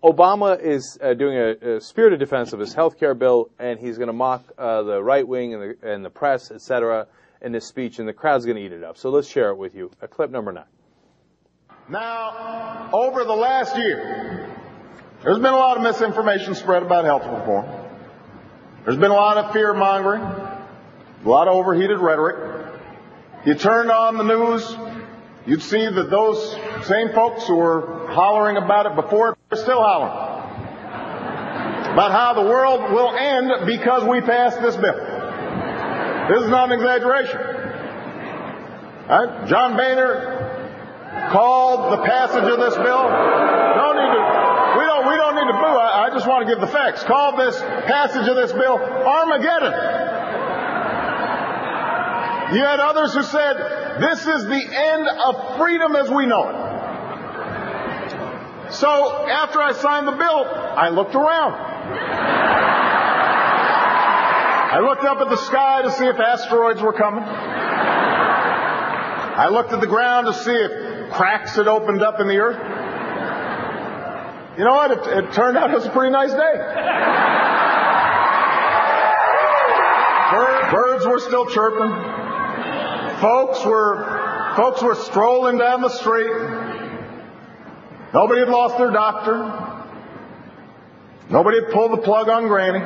Obama is doing a spirited defense of his health care bill, and he's going to mock the right wing and the press, etc., in this speech, and the crowd's going to eat it up. So let's share it with you. Clip number 9. Now, over the last year, there's been a lot of misinformation spread about health reform. There's been a lot of fear-mongering, a lot of overheated rhetoric. You turned on the news, you'd see that those same folks who were hollering about it before are still hollering about how the world will end because we passed this bill. This is not an exaggeration. All right? John Boehner called the passage of this bill. We don't need to boo. I just want to give the facts. Called this passage of this bill Armageddon. You had others who said, this is the end of freedom as we know it. So after I signed the bill, I looked around. I looked up at the sky to see if asteroids were coming. I looked at the ground to see if cracks had opened up in the earth. You know what? It turned out it was a pretty nice day. Birds were still chirping. Folks were strolling down the street. Nobody had lost their doctor. Nobody had pulled the plug on Granny.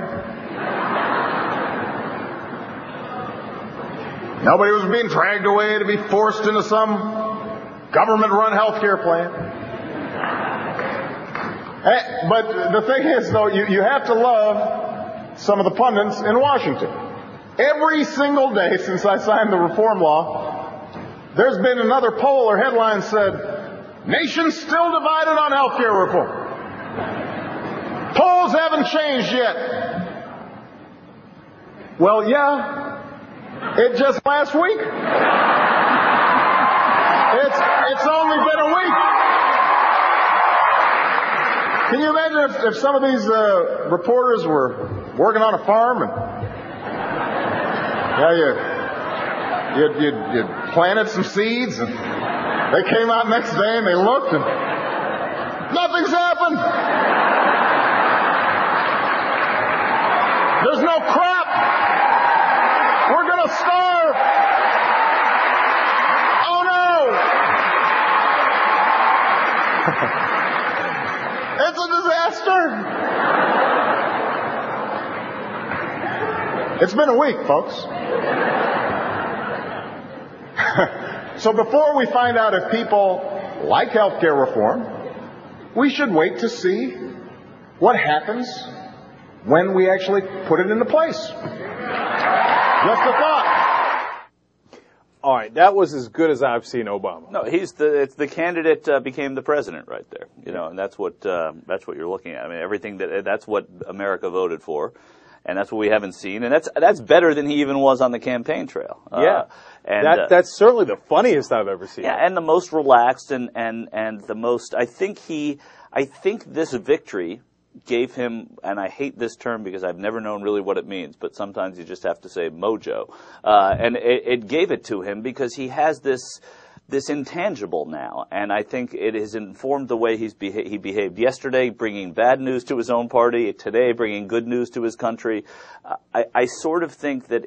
Nobody was being dragged away to be forced into some government-run health care plan. But the thing is, though, you have to love some of the pundits in Washington. Every single day since I signed the reform law, there's been another poll or headline said, "Nation still divided on health care reform. Polls haven't changed yet." Well, yeah. It just last week. It's only been a week. Can you imagine if some of these reporters were working on a farm and you planted some seeds and they came out next day and they looked and nothing's happened. There's no crop. We're going to starve. Oh, no. It's a disaster. It's been a week, folks. So before we find out if people like health care reform, we should wait to see what happens when we actually put it into place. Just a thought. All right, that was as good as I've seen Obama. No, it's the candidate became the president right there, and that's what you're looking at. I mean, that's what America voted for, and that's what we haven't seen, and that's better than he even was on the campaign trail. And that's certainly the funniest I've ever seen. Yeah, and the most relaxed and the most. I think this victory gave him, and I hate this term because I've never known really what it means, but sometimes you just have to say mojo. And it gave it to him because he has this intangible now, and I think it has informed the way he behaved yesterday, bringing bad news to his own party, today bringing good news to his country. I sort of think that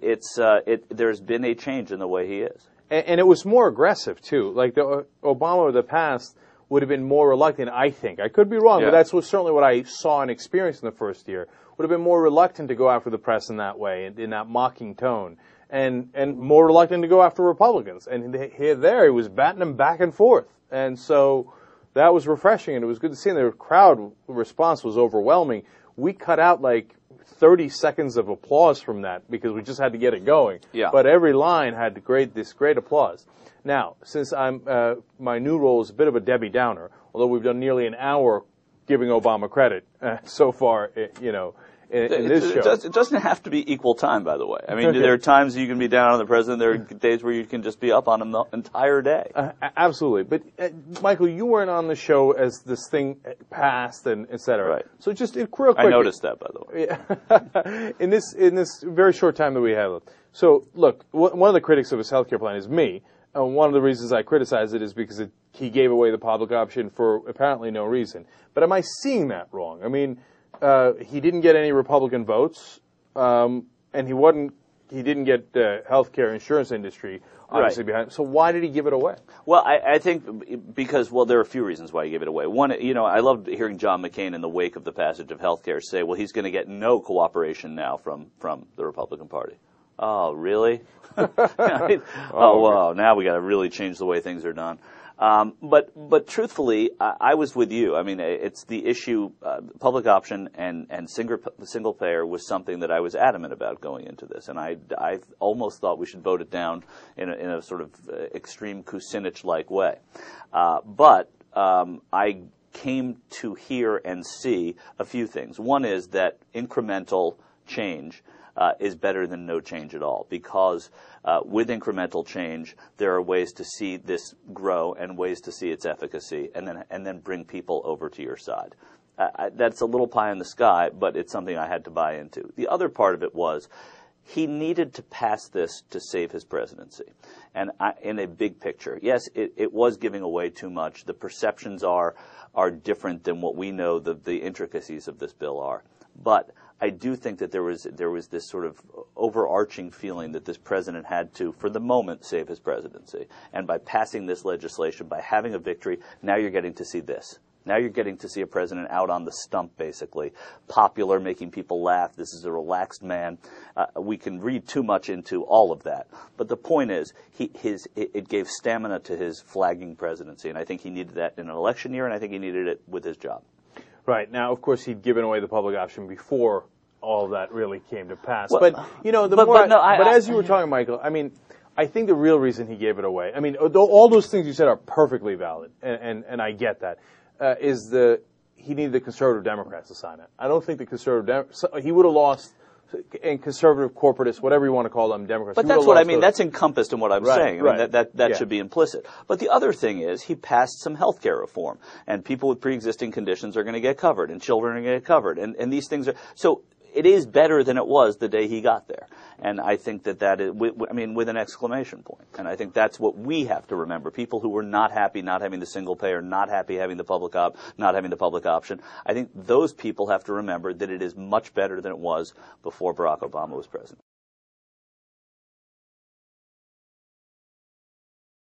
there's been a change in the way he is. And it was more aggressive, too. Like the Obama of the past would have been more reluctant, I think. I could be wrong, but that's certainly what I saw and experienced in the first year. Would have been more reluctant to go after the press in that way, in that mocking tone, and more reluctant to go after Republicans. And he was batting them back and forth. And so that was refreshing, and it was good to see. And the crowd response was overwhelming. We cut out like 30 seconds of applause from that because we just had to get it going. Yeah. But every line had this great applause. Now, since my new role is a bit of a Debbie Downer, although we've done nearly an hour giving Obama credit so far, in this show. It doesn't have to be equal time, by the way. I mean, there are times you can be down on the president. There are days where you can just be up on him the entire day. Absolutely. But, Michael, you weren't on the show as this thing passed and et cetera. Right. So just real quick. I noticed that, by the way. In this very short time that we have. So, look, one of the critics of his health care plan is me. One of the reasons I criticize it is because it he gave away the public option for apparently no reason. But am I seeing that wrong? I mean, he didn't get any Republican votes, and he didn't get the healthcare insurance industry obviously behind him. So why did he give it away? Well, I think because, well, there are a few reasons why he gave it away. One, I loved hearing John McCain in the wake of the passage of healthcare say, well, he's going to get no cooperation now from the Republican Party. Oh, really? Wow, now we got to really change the way things are done. But truthfully, I was with you. I mean, it's the issue, public option and single payer was something that I was adamant about going into this, and I almost thought we should vote it down in a sort of extreme Kucinich-like way. But I came to hear and see a few things. One is that incremental change is better than no change at all, because with incremental change, there are ways to see this grow and ways to see its efficacy, and then bring people over to your side. That's a little pie in the sky, but it's something I had to buy into. The other part of it was he needed to pass this to save his presidency. And in a big picture, yes, it was giving away too much. The perceptions are different than what we know the intricacies of this bill are. But I do think that there was this sort of overarching feeling that this president had to, for the moment, save his presidency. And by passing this legislation, by having a victory, now you're getting to see this. Now you're getting to see a president out on the stump, basically, popular, making people laugh. This is a relaxed man. We can read too much into all of that. But the point is, it gave stamina to his flagging presidency. And I think he needed that in an election year, and I think he needed it with his job. Right. Now, of course, he'd given away the public option before all of that really came to pass. Well, but as you were talking, Michael, I mean, I think the real reason he gave it away, I mean, all those things you said are perfectly valid, and I get that, he needed the conservative Democrats to sign it. I don't think the conservative he would have lost, and conservative corporatists, whatever you want to call them, Democrats. But that's what I mean. That's encompassed in what I'm saying. I mean, that yeah. should be implicit. But the other thing is he passed some health care reform, and people with pre-existing conditions are going to get covered, and children are going to get covered, and these things are so. It is better than it was the day he got there. And I think that is, with an exclamation point. And I think that's what we have to remember. People who were not happy not having the single payer, not happy having the not having the public option, I think those people have to remember that it is much better than it was before Barack Obama was president.